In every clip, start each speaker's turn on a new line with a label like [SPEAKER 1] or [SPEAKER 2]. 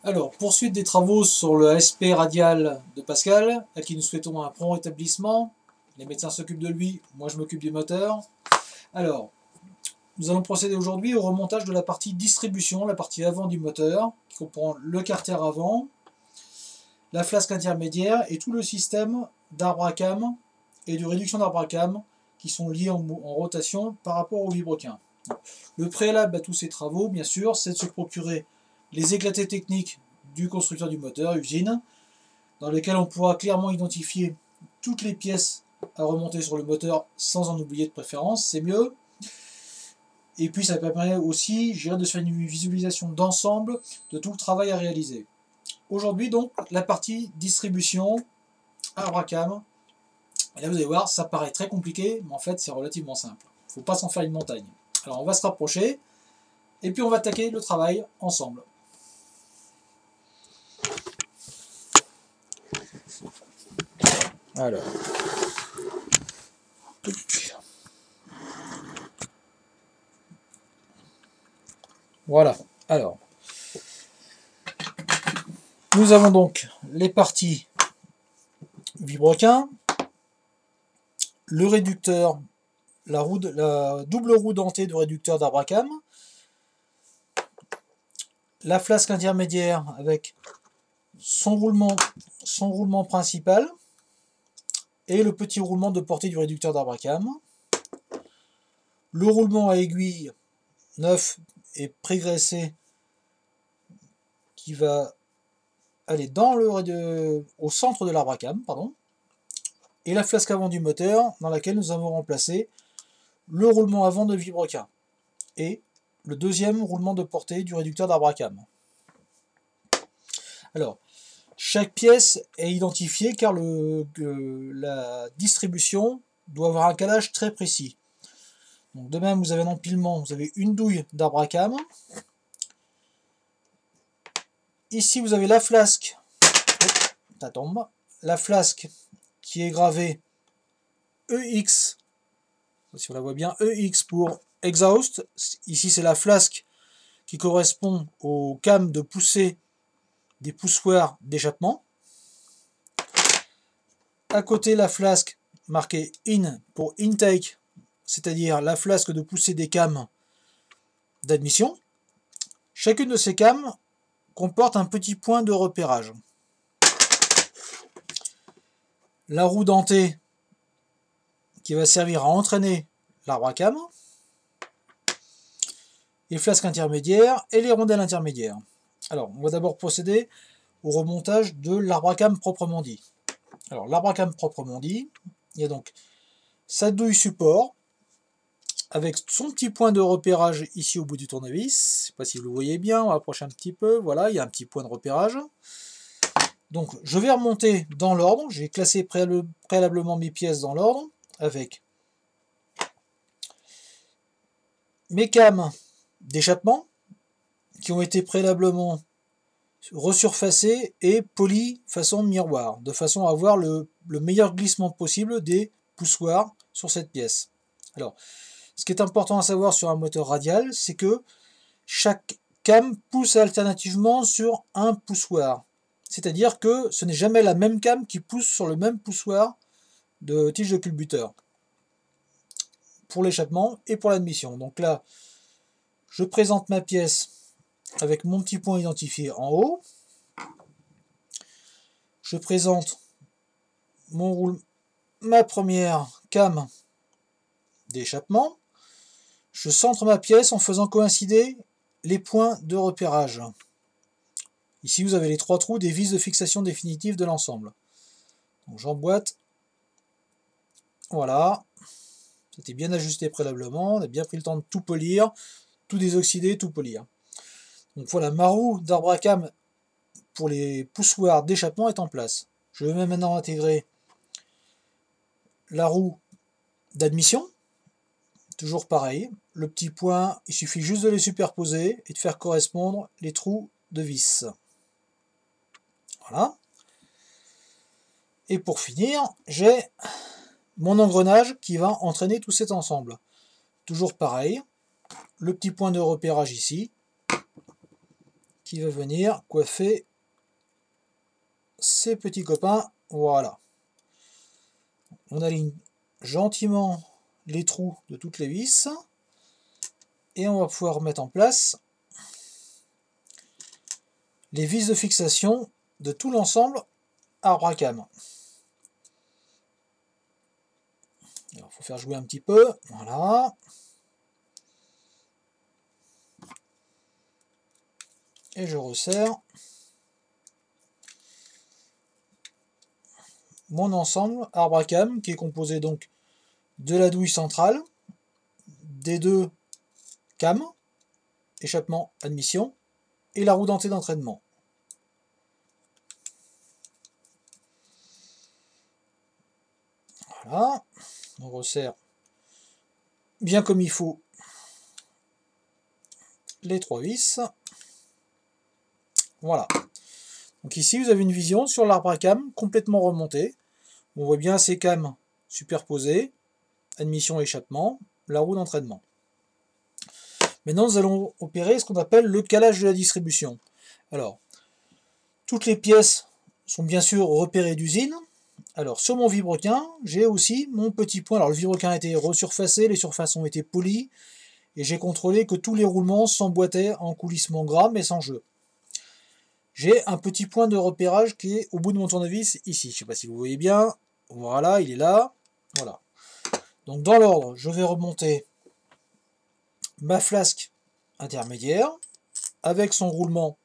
[SPEAKER 1] Alors, poursuite des travaux sur le ASP radial de Pascal, à qui nous souhaitons un prompt rétablissement. Les médecins s'occupent de lui, moi je m'occupe du moteur. Alors, nous allons procéder aujourd'hui au remontage de la partie distribution, la partie avant du moteur, qui comprend le carter avant, la flasque intermédiaire et tout le système d'arbre à cam et de réduction d'arbre à cam qui sont liés en rotation par rapport au vibroquin. Le préalable à tous ces travaux, bien sûr, c'est de se procurer les éclatés techniques du constructeur du moteur, usine, dans lesquels on pourra clairement identifier toutes les pièces à remonter sur le moteur sans en oublier de préférence, c'est mieux. Et puis ça permet aussi de se faire une visualisation d'ensemble de tout le travail à réaliser. Aujourd'hui donc, la partie distribution, arbre à cam. Et là vous allez voir, ça paraît très compliqué, mais en fait c'est relativement simple. Il ne faut pas s'en faire une montagne. Alors on va se rapprocher, et puis on va attaquer le travail ensemble. Alors. Voilà. Alors. Nous avons donc les parties vibroquin, le réducteur, la double roue dentée de réducteur d'arbre à cam, la flasque intermédiaire avec son roulement principal et le petit roulement de portée du réducteur d'arbre à cam, le roulement à aiguille neuf et prégraissé qui va aller au centre de l'arbre à cam, pardon, et la flasque avant du moteur dans laquelle nous avons remplacé le roulement avant de vibroquin et le deuxième roulement de portée du réducteur d'arbre à cam. Alors, chaque pièce est identifiée car la distribution doit avoir un calage très précis. Donc, de même, vous avez un empilement, vous avez une douille d'arbre à cam. Ici, vous avez la flasque, ça tombe, la flasque qui est gravée EX, si on la voit bien, EX pour exhaust. Ici, c'est la flasque qui correspond au cam de poussée des poussoirs d'échappement. À côté, la flasque marquée IN pour intake, c'est-à-dire la flasque de poussée des cams d'admission. Chacune de ces cams comporte un petit point de repérage. La roue dentée qui va servir à entraîner l'arbre à cam, les flasques intermédiaires et les rondelles intermédiaires. Alors, on va d'abord procéder au remontage de l'arbre à cam proprement dit. Alors, l'arbre à cam proprement dit, il y a donc sa douille support, avec son petit point de repérage ici au bout du tournevis. Je ne sais pas si vous le voyez bien, on va approcher un petit peu. Voilà, il y a un petit point de repérage. Donc, je vais remonter dans l'ordre. J'ai classé préalablement mes pièces dans l'ordre, avec mes cams d'échappement, qui ont été préalablement resurfacés et polis façon miroir, de façon à avoir le meilleur glissement possible des poussoirs sur cette pièce. Alors, ce qui est important à savoir sur un moteur radial, c'est que chaque cam pousse alternativement sur un poussoir. C'est-à-dire que ce n'est jamais la même cam qui pousse sur le même poussoir de tige de culbuteur, pour l'échappement et pour l'admission. Donc là, je présente ma pièce avec mon petit point identifié en haut. Je présente ma première cam d'échappement. Je centre ma pièce en faisant coïncider les points de repérage. Ici, vous avez les 3 trous des vis de fixation définitive de l'ensemble. Donc j'emboîte. Voilà. C'était bien ajusté préalablement. On a bien pris le temps de tout polir, tout désoxyder, tout polir. Donc voilà, ma roue d'arbre à cam pour les poussoirs d'échappement est en place. Je vais maintenant intégrer la roue d'admission. Toujours pareil. Le petit point, il suffit juste de les superposer et de faire correspondre les trous de vis. Voilà. Et pour finir, j'ai mon engrenage qui va entraîner tout cet ensemble. Toujours pareil. Le petit point de repérage ici, qui va venir coiffer ces petits copains. Voilà. On aligne gentiment les trous de toutes les vis. Et on va pouvoir mettre en place les vis de fixation de tout l'ensemble arbre à cam. Il faut faire jouer un petit peu. Voilà. Et je resserre mon ensemble arbre à cam qui est composé donc de la douille centrale, des deux cams, échappement, admission, et la roue dentée d'entraînement. Voilà, on resserre bien comme il faut les trois vis. Voilà. Donc ici vous avez une vision sur l'arbre à cam complètement remonté. On voit bien ces cams superposés, admission et échappement, la roue d'entraînement. Maintenant nous allons opérer ce qu'on appelle le calage de la distribution. Alors, toutes les pièces sont bien sûr repérées d'usine. Alors sur mon vibrequin, j'ai aussi mon petit point. Alors le vibrequin a été resurfacé, les surfaces ont été polies, et j'ai contrôlé que tous les roulements s'emboîtaient en coulissement gras mais sans jeu. J'ai un petit point de repérage qui est au bout de mon tournevis ici. Je ne sais pas si vous voyez bien. Voilà, il est là. Voilà. Donc dans l'ordre, je vais remonter ma flasque intermédiaire avec son roulement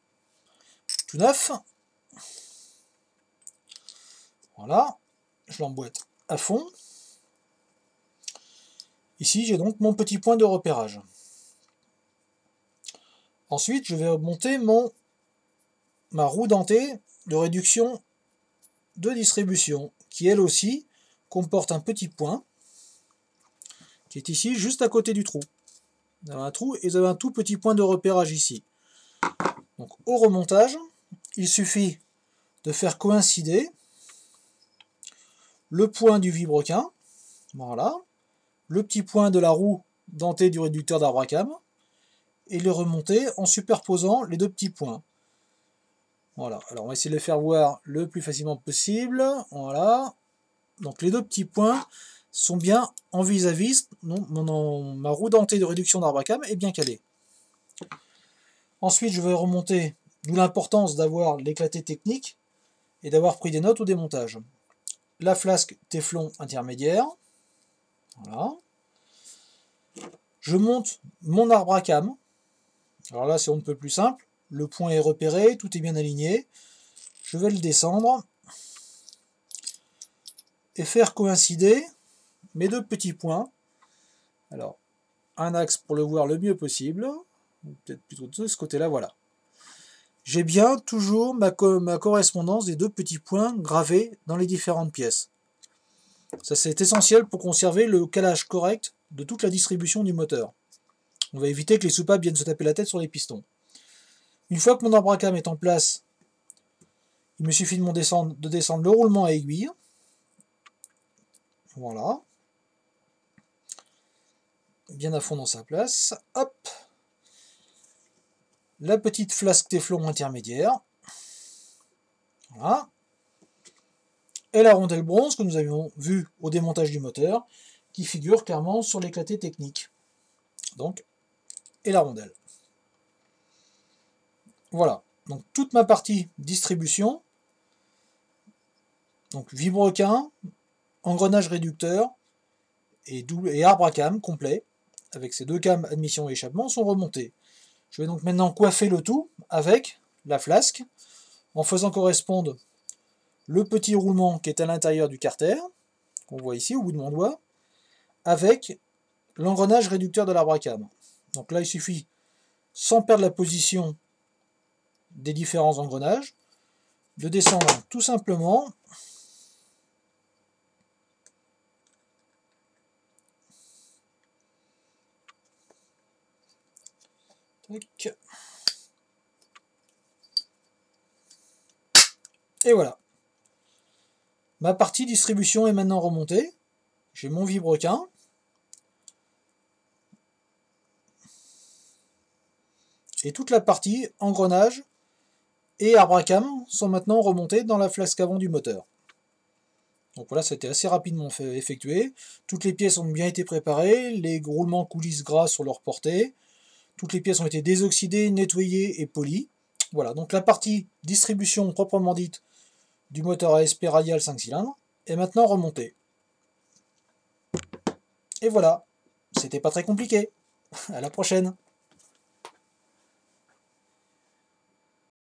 [SPEAKER 1] tout neuf. Voilà, je l'emboîte à fond. Ici, j'ai donc mon petit point de repérage. Ensuite, je vais monter ma roue dentée de réduction de distribution, qui elle aussi comporte un petit point, qui est ici, juste à côté du trou. Vous avez un trou et vous avez un tout petit point de repérage ici. Donc au remontage, il suffit de faire coïncider le point du vibrequin, voilà, le petit point de la roue dentée du réducteur d'arbre à cam, et les remonter en superposant les deux petits points. Voilà, alors on va essayer de les faire voir le plus facilement possible. Voilà, donc les deux petits points sont bien en vis-à-vis, ma roue dentée de réduction d'arbre à cam est bien calée. Ensuite, je vais remonter, d'où l'importance d'avoir l'éclaté technique et d'avoir pris des notes au démontage. La flasque téflon intermédiaire, voilà. Je monte mon arbre à cam. Alors là, c'est on ne peut plus simple. Le point est repéré, tout est bien aligné. Je vais le descendre et faire coïncider mes deux petits points. Alors, un axe pour le voir le mieux possible, ou peut-être plutôt de ce côté-là, voilà. J'ai bien toujours ma correspondance des deux petits points gravés dans les différentes pièces. Ça, c'est essentiel pour conserver le calage correct de toute la distribution du moteur. On va éviter que les soupapes viennent se taper la tête sur les pistons. Une fois que mon arbre à cam est en place, il me suffit de descendre le roulement à aiguille. Voilà. Bien à fond dans sa place. Hop. La petite flasque téflon intermédiaire. Voilà. Et la rondelle bronze que nous avions vue au démontage du moteur, qui figure clairement sur l'éclaté technique. Donc, et la rondelle. Voilà. Donc toute ma partie distribution, donc vibrequin, engrenage réducteur et arbre à cam complet, avec ces deux cams admission et échappement, sont remontés. Je vais donc maintenant coiffer le tout avec la flasque, en faisant correspondre le petit roulement qui est à l'intérieur du carter, qu'on voit ici au bout de mon doigt, avec l'engrenage réducteur de l'arbre à cam. Donc là, il suffit, sans perdre la position des différents engrenages, de descendre tout simplement et voilà. Ma partie distribution est maintenant remontée. J'ai mon vibrequin. Et toute la partie engrenage et Arbracam sont maintenant remontés dans la flasque avant du moteur. Donc voilà, ça a été assez rapidement effectué. Toutes les pièces ont bien été préparées, les roulements coulisses gras sur leur portée. Toutes les pièces ont été désoxydées, nettoyées et polies. Voilà, donc la partie distribution proprement dite du moteur ASP radial 5 cylindres est maintenant remontée. Et voilà, c'était pas très compliqué. À la prochaine.